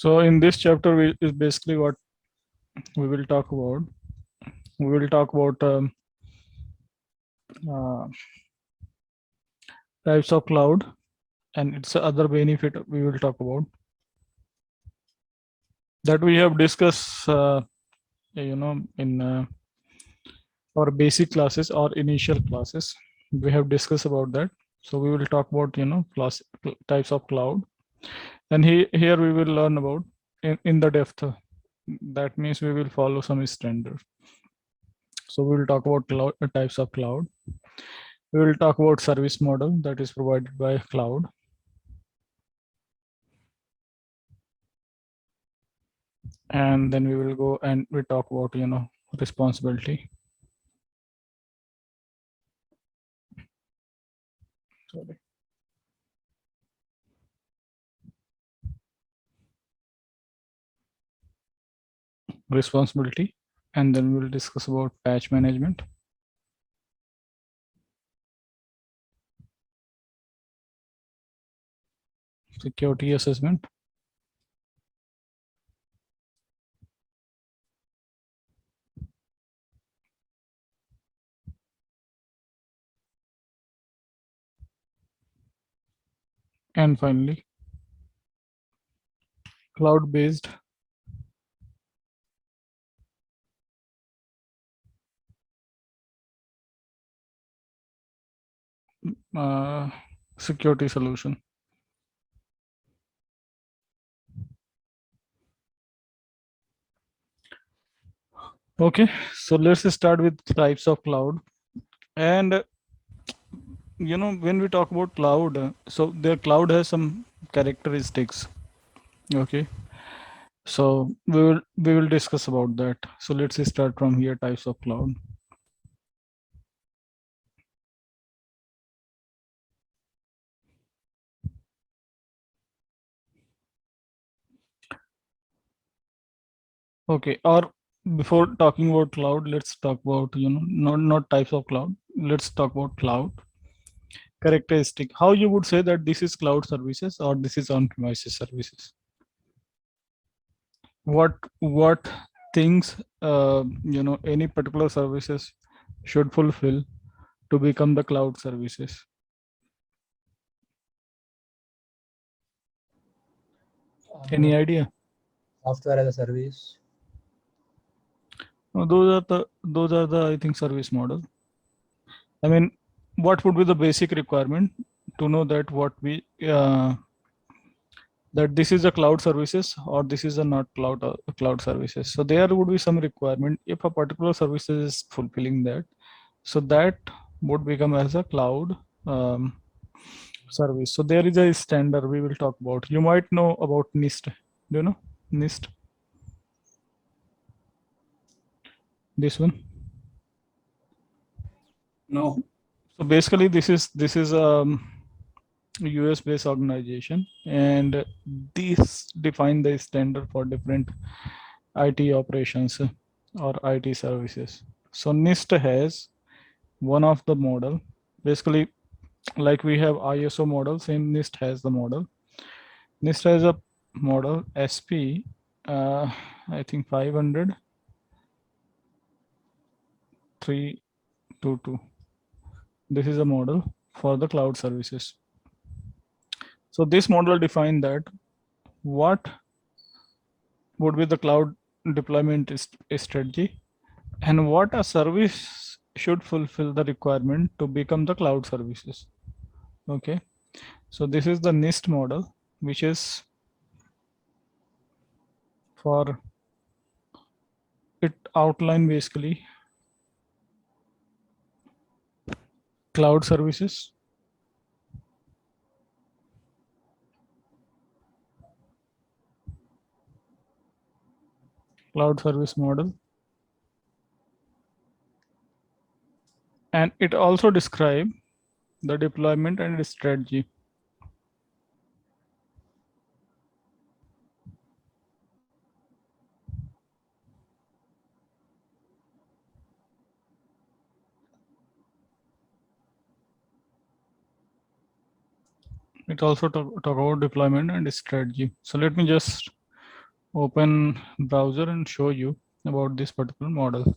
So in this chapter is basically what we will talk about. We will talk about uh, types of cloud, and its other benefit we will talk about that we have discussed in our basic classes or initial classes. We have discussed about that. So we will talk about types of cloud, and here we will learn about in the depth. That means we will follow some standard. So we will talk about types of cloud. We will talk about service model that is provided by cloud. And then we will go and we talk about, responsibility. Sorry. Responsibility. And then we will discuss about patch management. Security assessment. And finally, cloud-based security solution. Okay, so let's start with types of cloud. And when we talk about cloud, so the cloud has some characteristics. Okay, so we will discuss about that. So let's start from here. Types of cloud. Okay, or before talking about cloud, let's talk about not types of cloud. Let's talk about cloud characteristic. How you would say that this is cloud services or this is on-premises services? What things any particular services should fulfill to become the cloud services? Any idea? Software as a service. No, those are the I think service model. I mean, what would be the basic requirement to know that what we that this is a cloud services or this is a not cloud services? So there would be some requirement if a particular service is fulfilling that, so that would become as a cloud service. So there is a standard we will talk about. You might know about Nist. Do you know Nist? This one. No. So basically this is US based organization, and these define the standard for different IT operations or IT services. So Nist has one of the model. Basically, like we have ISO model, same Nist has the model. Nist has a model SP, I think 500 322. This is a model for the cloud services. So this model define that what would be the cloud deployment strategy and what a service should fulfill the requirement to become the cloud services. Okay, so this is the Nist model, which is for it outline basically cloud services, cloud service model, and it also describe the deployment and strategy. It also talk about deployment and strategy. So let me just open browser and show you about this particular model.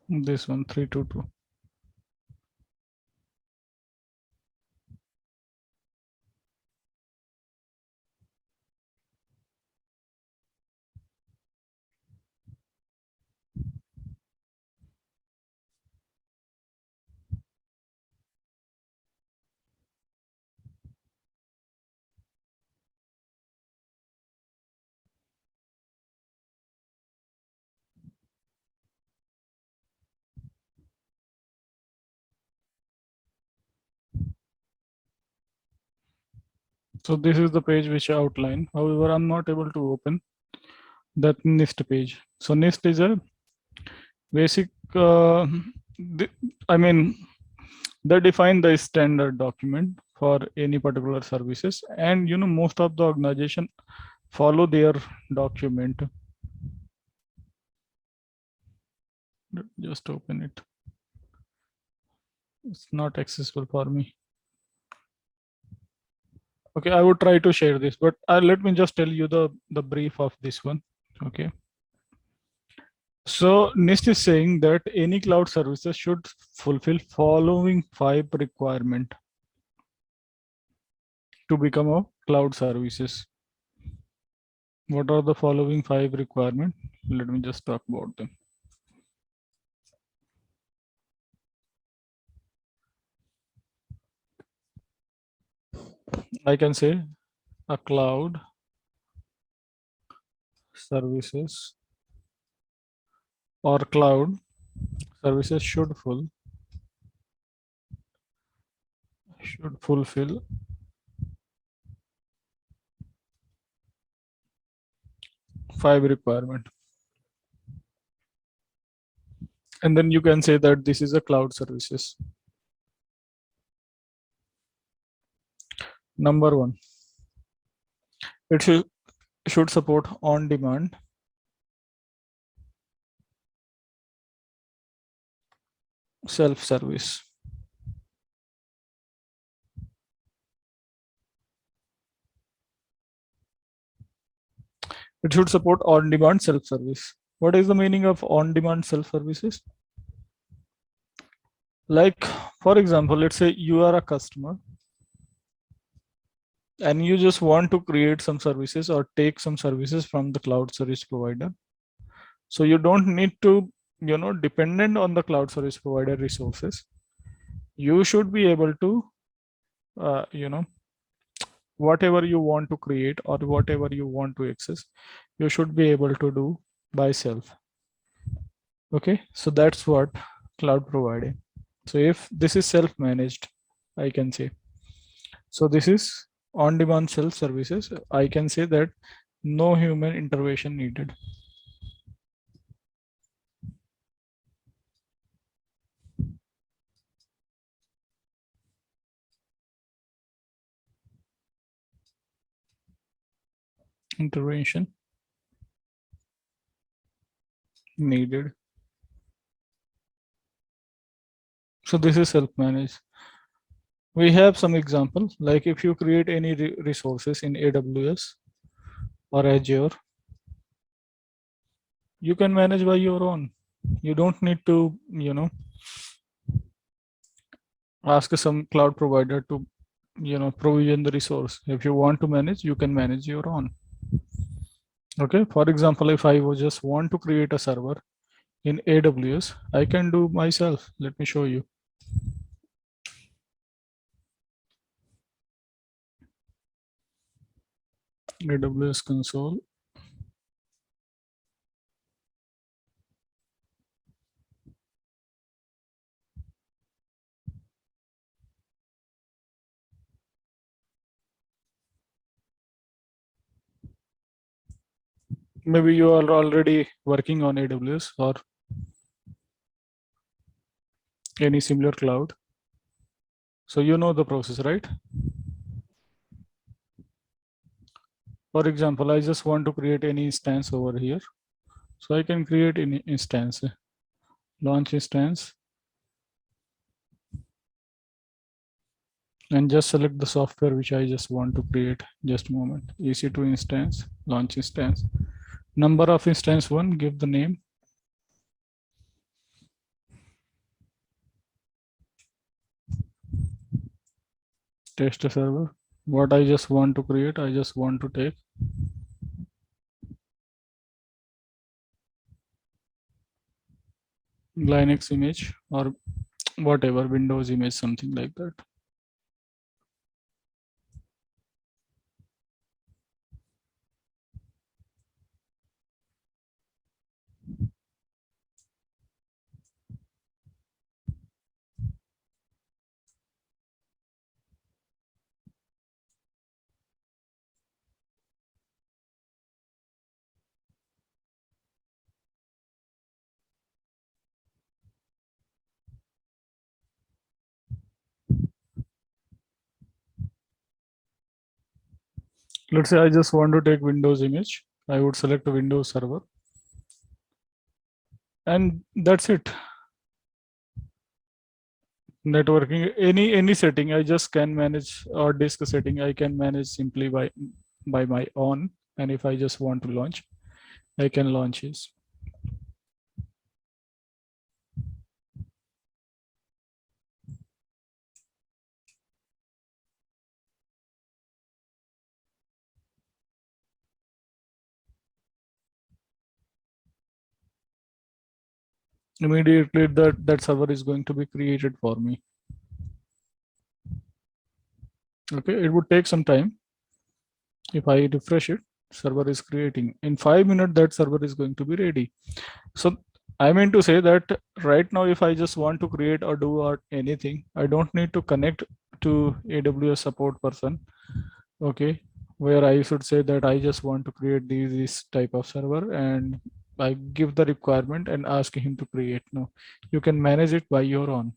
This one 322. So this is the page which I outline. However, I'm not able to open that Nist page. So Nist is a basic, I mean, they define the standard document for any particular services, and most of the organization follow their document. Just open it. It's not accessible for me. Okay, I would try to share this, but let me just tell you the brief of this one. Okay. So Nist is saying that any cloud services should fulfill following 5 requirement to become a cloud services. What are the following 5 requirement? Let me just talk about them. I can say a cloud services or cloud services should fulfill 5 requirement. And then you can say that this is a cloud services. Number 1, it should support on demand self service. It should support on demand self service. What is the meaning of on demand self services? Like, for example, let's say you are a customer and you just want to create some services or take some services from the cloud service provider. So you don't need to dependent on the cloud service provider resources. You should be able to uh, you know whatever you want to create or whatever you want to access, you should be able to do by self. Okay, so that's what cloud providing. So if this is self managed, I can say, so this is on demand self services, I can say that no human intervention needed. Intervention needed. So this is self managed. We have some examples, like if you create any resources in AWS or Azure, you can manage by your own. You don't need to ask some cloud provider to provision the resource. If you want to manage, you can manage your own. Okay, for example, if I was just want to create a server in AWS, I can do myself. Let me show you. AWS console. Maybe you are already working on AWS or any similar cloud. So you know the process, right? For example, I just want to create any instance over here. So I can create any instance, launch instance, and just select the software which I just want to create. Just a moment. EC2 instance, launch instance. Number of instance one, give the name. Test server. What I just want to create, I just want to take Linux image or whatever, Windows image, something like that. Let's say I just want to take Windows image. I would select a Windows server. And that's it. Networking, any setting I just can manage, or disk setting I can manage simply by my own. And if I just want to launch, I can launch this. Immediately that server is going to be created for me. Okay, it would take some time. If I refresh it, server is creating. In 5 minutes, that server is going to be ready. So I mean to say that right now, if I just want to create or do or anything, I don't need to connect to AWS support person. Okay, where I should say that I just want to create this type of server and I give the requirement and ask him to create. No, you can manage it by your own.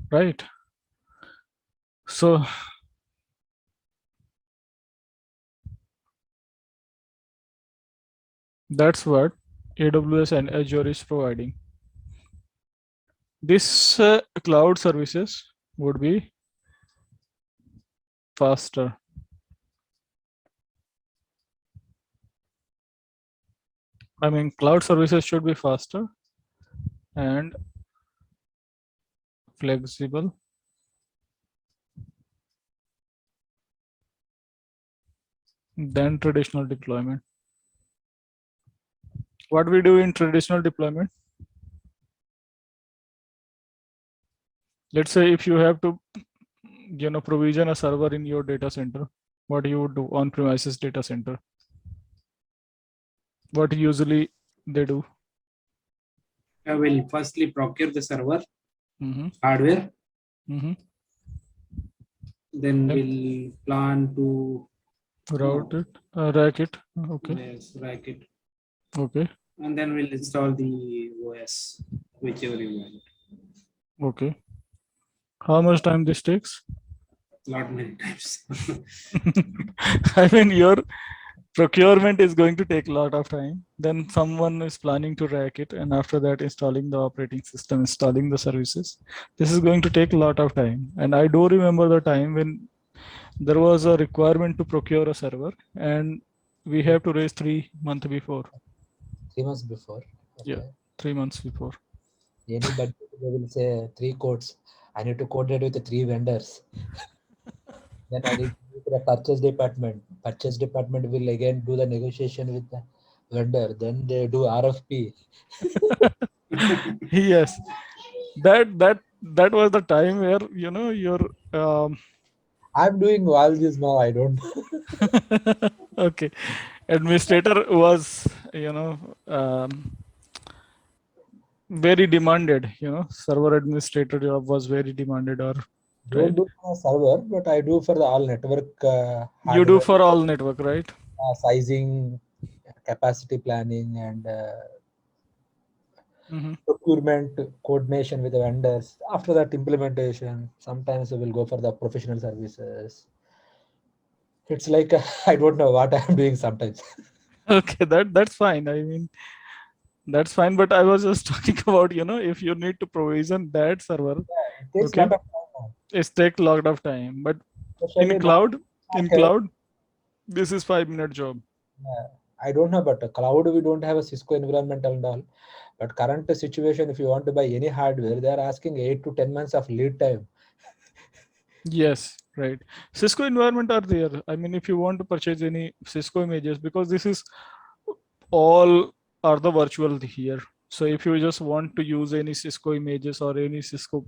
Right. So that's what AWS and Azure is providing. This cloud services would be faster. I mean, cloud services should be faster and flexible than traditional deployment. What we do in traditional deployment, let's say if you have to provision a server in your data center, what you would do on premises data center, what usually they do. I will firstly procure the server Mm-hmm. hardware. Mm-hmm. Then we'll plan to route it, rack it. Okay. yes, rack it. Okay. And then we'll install the OS, whichever you want. Okay. How much time this takes? Lot many times. I mean, your procurement is going to take a lot of time. Then someone is planning to rack it, and after that, installing the operating system, installing the services. This is going to take a lot of time. And I do remember the time when there was a requirement to procure a server, and we have to raise 3 months before. 3 months before. Okay. Yeah, 3 months before. Any budget, they will say 3 codes. I need to code it with the 3 vendors. Then I need to go to the purchase department. Purchase department will again do the negotiation with the vendor. Then they do RFP. Yes, that was the time where your I'm doing all this now. I don't. okay, administrator was very demanded. Server administrator job was very demanded. Or Don't right, do for a server, but I do for the all network. you do Hardware. for all network, right? sizing, capacity planning, and Mhm. procurement coordination with the vendors. After that, implementation. Sometimes we will go for the professional services. It's like I don't know what I'm doing sometimes. Okay, that's fine. I mean, that's fine. But I was just talking about, if you need to provision that server, It takes a okay, lot of time, it's take a lot of time. But in especially now. cloud, in cloud, this is 5 minute job. I don't know, but cloud we don't have a Cisco environment and all. But current situation, if you want to buy any hardware, they are asking 8 to 10 months of lead time. Yes, right. Cisco environment are there. I mean, if you want to purchase any Cisco images, because this is all are the virtual here. So if you just want to use any Cisco images or any Cisco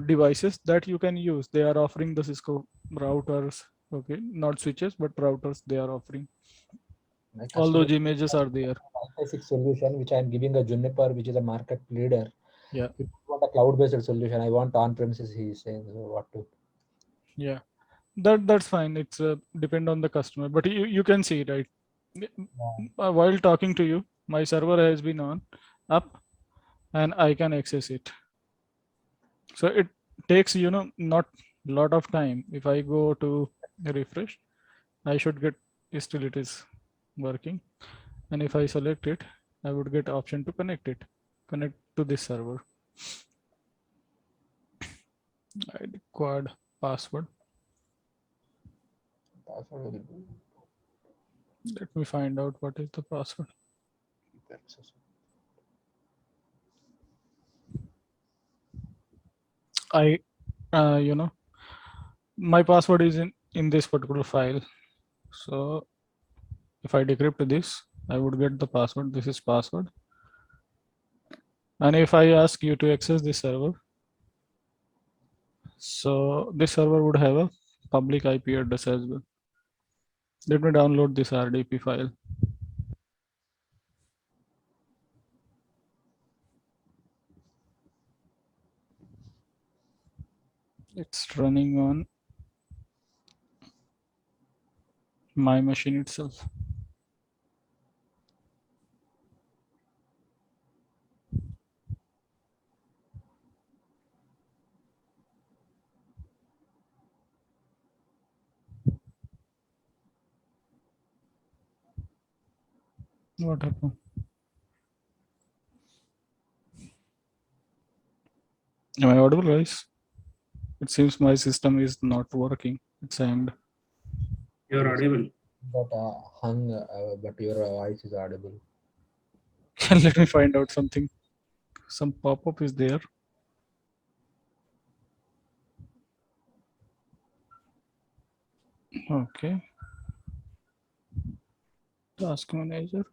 devices that you can use, they are offering the Cisco routers. Okay, not switches, but routers they are offering. My All customer those images are there. Wi-Fi 6 solution, which I am giving a Juniper, which is a market leader. Yeah, If you want a cloud-based solution, I want on-premises. He is saying, so what to? yeah. That's fine. It's depend on the customer, but you can see, right? While talking to you, my server has been on up, and I can access it. So it takes not lot of time. If I go to refresh, I should get still it is working, and if I select it, I would get option to connect to this server. I required password. Password will be Let me find out what is the password. access. I my password is in this particular file. So if I decrypt this, I would get the password. This is password. And if I ask you to access this server, so this server would have a public IP address as well. Let me download this RDP file. It's running on my machine itself. What happened? Am I audible, guys? It seems my system is not working. It's hanged. You're audible. But hung, but your voice is audible. Let me find out something. Some pop-up is there. Okay. Task manager.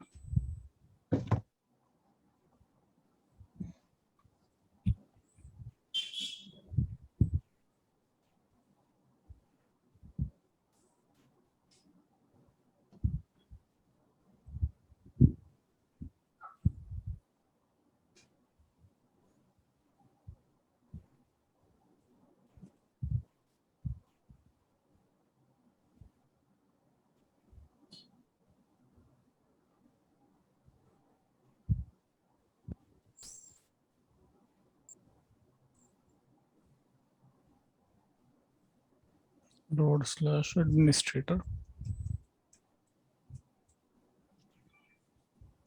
/administrator.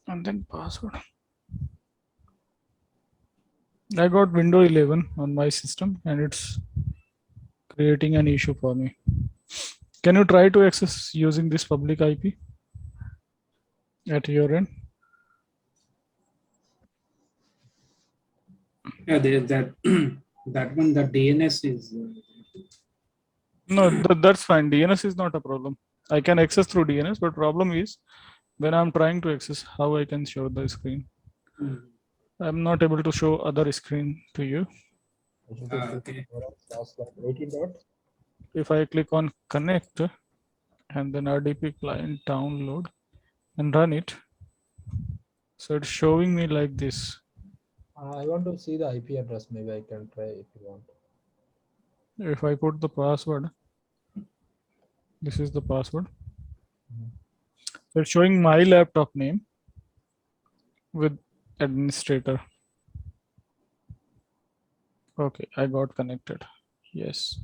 And then password. I got Windows 11 on my system and it's creating an issue for me. Can you try to access using this public IP at your end? Yeah, that that one, the DNS is. No, that's fine. DNS is not a problem. I can access through DNS, but problem is when I'm trying to access, how I can show the screen. I'm not able to show other screen to you. Okay. 18 dots. If I click on connect and then RDP client download and run it, so it's showing me like this. I want to see the IP address. Maybe I can try if you want. If I put the password, this is the password. So it's showing my laptop name with administrator. Okay, I got connected. Yes.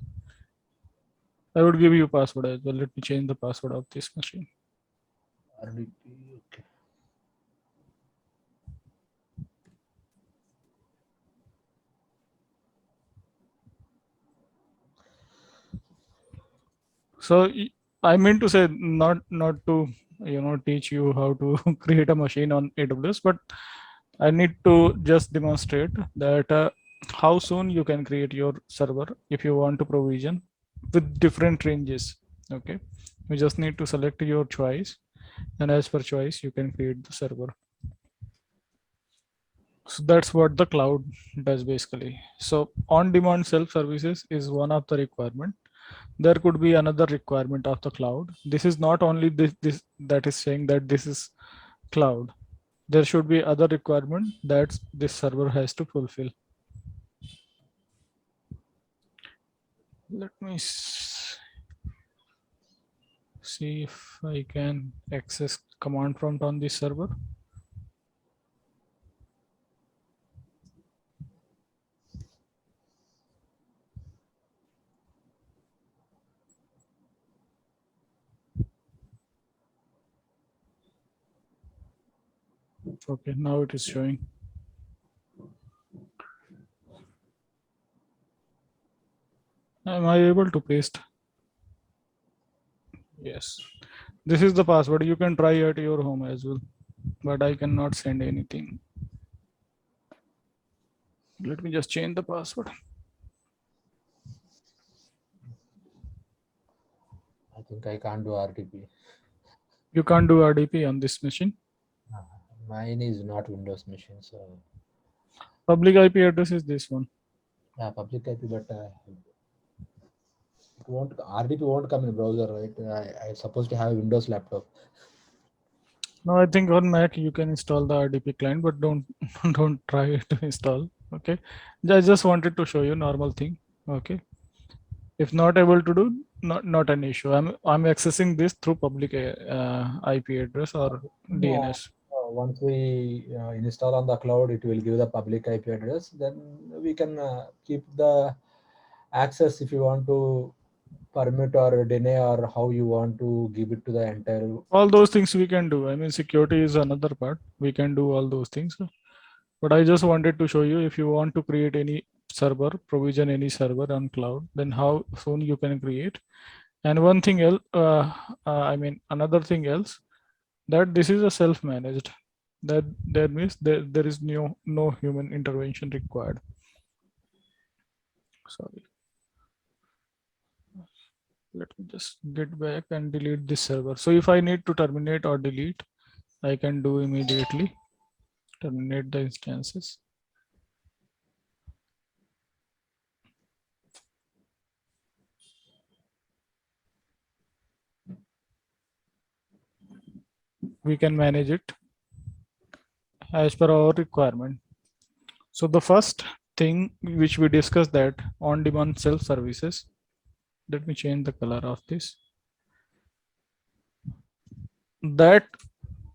I would give you password as well. Let me change the password of this machine. RDP, okay. So I mean to say not to teach you how to create a machine on AWS, but I need to just demonstrate that how soon you can create your server if you want to provision with different ranges. Okay, you just need to select your choice, and as per choice you can create the server. So that's what the cloud does basically. So on-demand self-services is one of the requirement. There could be another requirement of the cloud. This is not only this that is saying that this is cloud. There should be other requirement that this server has to fulfill. Let me see if I can access command prompt on this server. Okay, now it is showing. Am I able to paste? Yes. This is the password. You can try at your home as well, but I cannot send anything. Let me just change the password. I think I can't do RDP. You can't do RDP on this machine. Mine is not Windows machine, so Public IP address is this one. yeah, public IP, but it won't RDP won't come in browser, right? I supposed to have a Windows laptop. No, I think on Mac you can install the RDP client, but don't don't try to install. Okay, I just wanted to show you normal thing. Okay, if not able to do, not an issue. I'm accessing this through public IP address or DNS. Once we install on the cloud, it will give the public IP address. Then we can keep the access if you want to permit or deny, or how you want to give it to the entire. All those things we can do. I mean, security is another part. We can do all those things. But I just wanted to show you, if you want to create any server, provision any server on cloud, then how soon you can create. And one thing else, I mean, another thing else, that this is a self-managed. That means there is no human intervention required. Sorry. Let me just get back and delete this server. So if I need to terminate or delete, I can do immediately. Terminate the instances. We can manage it as per our requirement. So the first thing which we discussed, that on-demand self-services. Let me change the color of this. That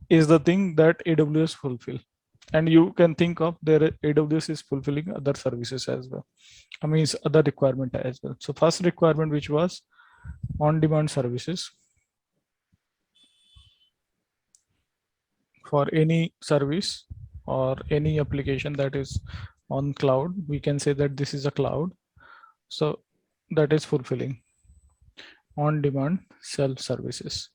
is the thing that AWS fulfill. And you can think of their AWS is fulfilling other services as well. I mean, it's other requirement as well. So first requirement, which was on-demand services for any service or any application that is on cloud, we can say that this is a cloud. So that is fulfilling on-demand self-services.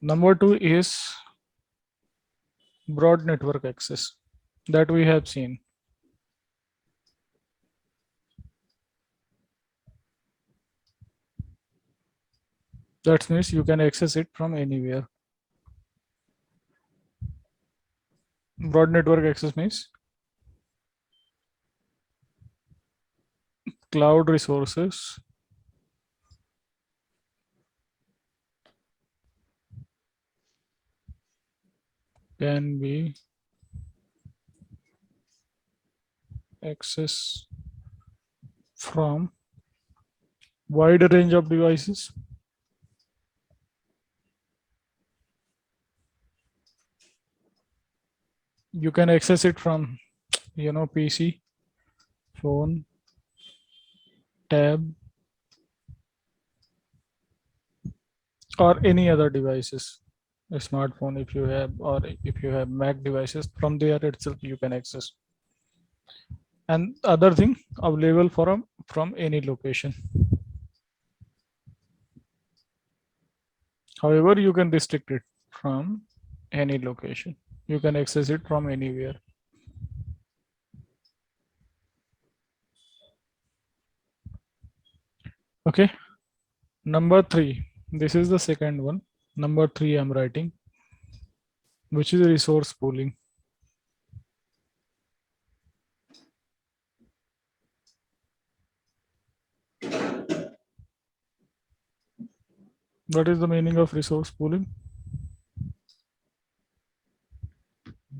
Number two is broad network access that we have seen. That means you can access it from anywhere. Broad network access means cloud resources can be accessed from Wide range of devices. You can access it from, PC, phone, tab, or any other devices. A smartphone, if you have, or if you have Mac devices, from there itself you can access. And other thing available from any location. However, you can restrict it from any location. You can access it from anywhere. Okay. Number 3. This is the second one. Number 3 I'm writing, which is resource pooling. What is the meaning of resource pooling?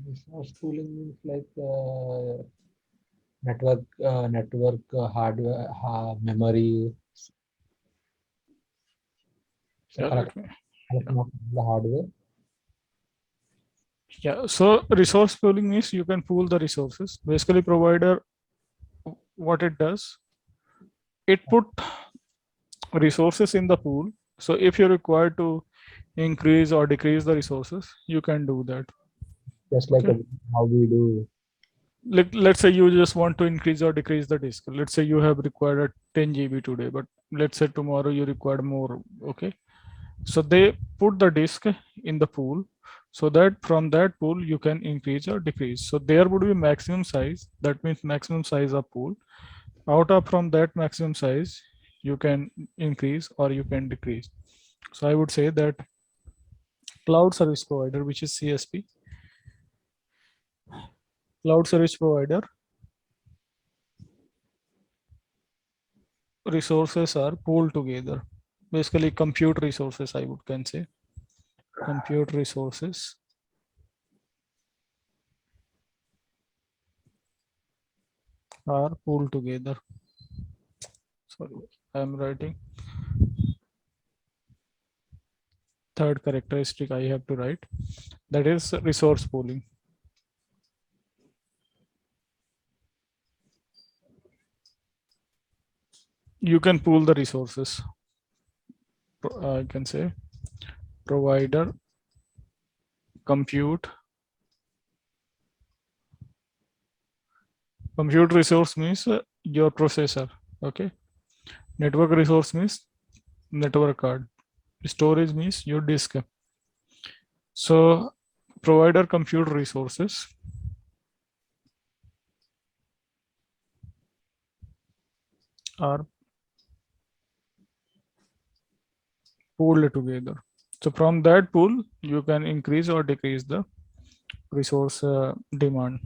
Resource pooling means like network hardware, memory. So Yeah, let me. collection of the hardware. Yeah, so resource pooling means you can pool the resources. Basically, provider, what it does, it put resources in the pool. So if you're required to increase or decrease the resources, you can do that. Just like Okay. how we do. Like, let's say you just want to increase or decrease the disk. Let's say you have required a 10 GB today, but let's say tomorrow you require more. Okay. So they put the disk in the pool so that from that pool you can increase or decrease. So there would be maximum size. That means maximum size of pool. Out of from that maximum size, you can increase or you can decrease. So I would say that cloud service provider, which is CSP, cloud service provider, resources are pooled together. Basically, compute resources, I would can say. Compute resources are pooled together. Sorry, I am writing. Third characteristic I have to write, that is resource pooling. You can pool the resources. I can say provider, compute. Compute resource means your processor. Okay. Network resource means network card. Storage means your disk. So provider compute resources are pooled together. So from that pool, you can increase or decrease the resource demand.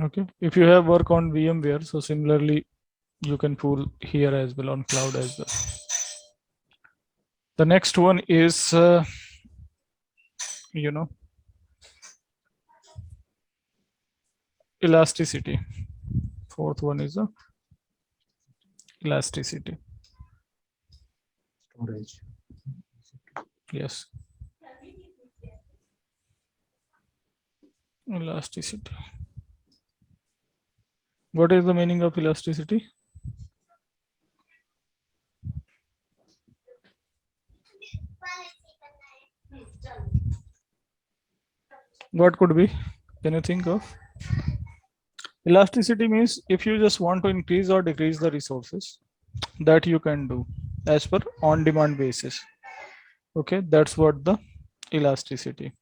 Okay. If you have work on VMware, so similarly, you can pool here as well on cloud as well. The next one is, elasticity. Fourth one is elasticity. Storage. Yes. Elasticity. What is the meaning of elasticity? What could be? Can you think of? Elasticity means if you just want to increase or decrease the resources, that you can do as per on demand basis. Okay, that's what the elasticity.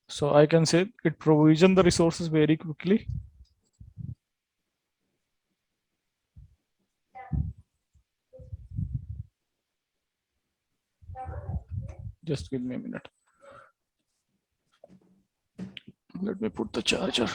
So I can say it provision the resources very quickly. Just give me a minute. Let me put the charger.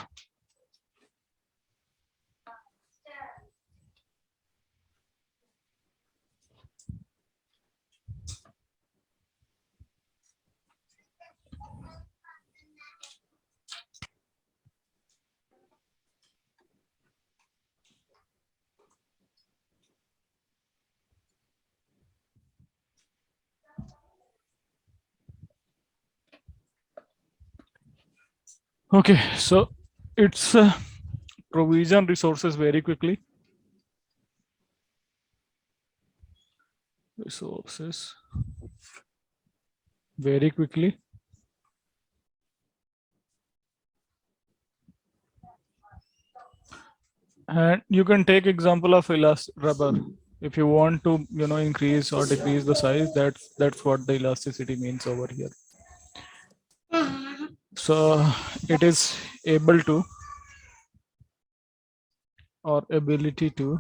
Okay, so it's provision resources very quickly. Resources very quickly. And you can take example of rubber. If you want to, increase or decrease the size, that's what the elasticity means over here. So it is able to, or ability to,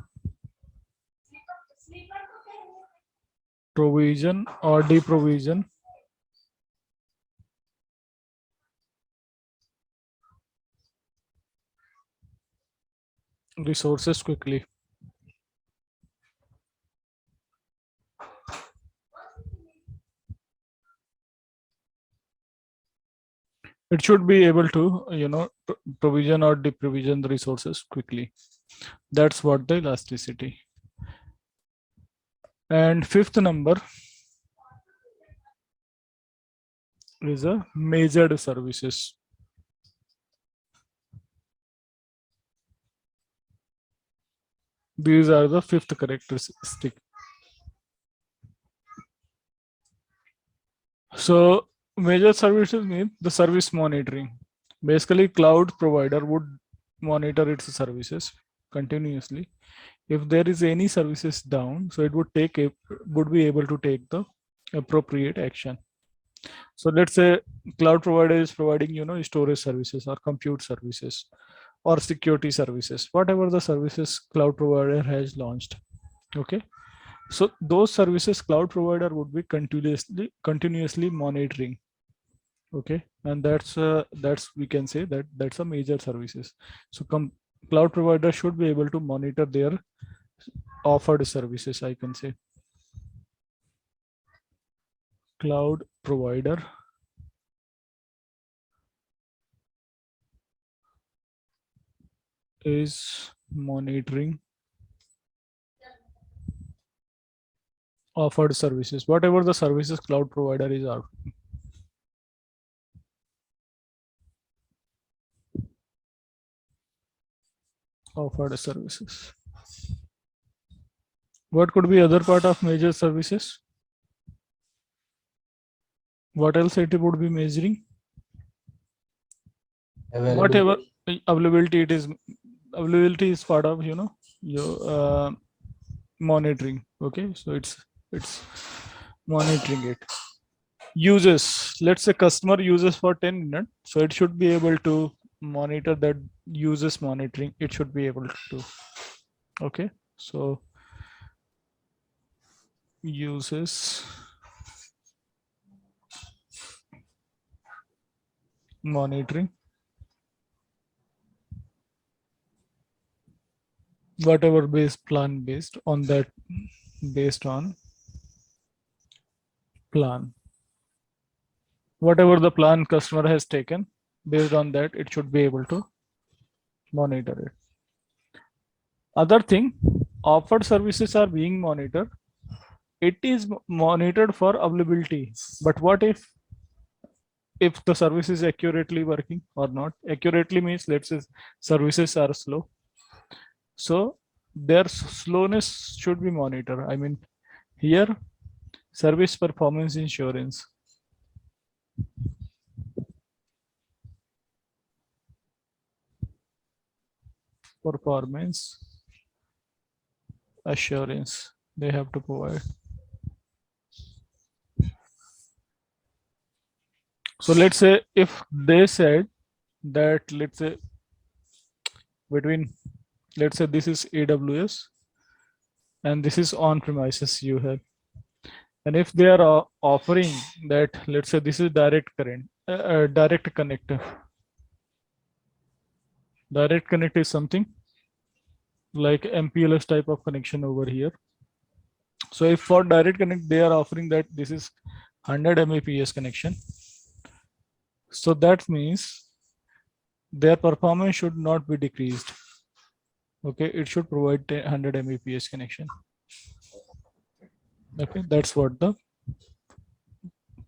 provision or deprovision resources quickly. It should be able to, provision or deprovision the resources quickly. That's what the elasticity. And fifth number is a measured services. These are the fifth characteristic. So major services mean the service monitoring. Basically, cloud provider would monitor its services continuously. If there is any services down, so it would be able to take the appropriate action. So let's say cloud provider is providing, storage services or compute services or security services, whatever the services cloud provider has launched. Okay. So those services cloud provider would be continuously monitoring. Okay. And that's we can say that that's a major services. So cloud provider should be able to monitor their offered services, I can say. Cloud provider is monitoring offered services, whatever the services cloud provider is offered services. What could be other part of major services? What else it would be measuring? Whatever availability it is. Availability is part of, your monitoring. Okay, so it's monitoring it. Uses, let's say customer uses for 10 minutes, so it should be able to monitor that uses monitoring. It should be able to do. Okay, so uses monitoring, whatever based on that, based on plan, whatever the plan customer has taken, based on that it should be able to monitor it. Other thing, offered services are being monitored. It is monitored for availability, but what if the service is accurately working or not? Accurately means, let's say services are slow, so their slowness should be monitored. I mean, here service performance insurance, performance assurance they have to provide. So let's say if they said that, let's say between, let's say this is AWS and this is on premises you have, and if they are offering that, let's say this is direct current, direct connect. Direct connect is something like MPLS type of connection over here. So if for direct connect they are offering that this is 100 Mbps connection, so that means their performance should not be decreased. Okay, it should provide 100 Mbps connection. Okay, that's what the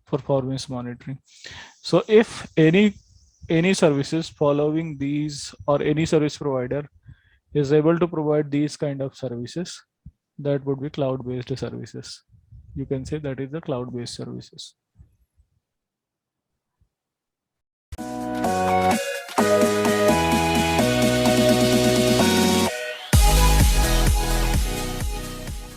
performance monitoring. So if any any services following these, or any service provider is able to provide these kind of services, that would be cloud based services. You can say that is the cloud based services.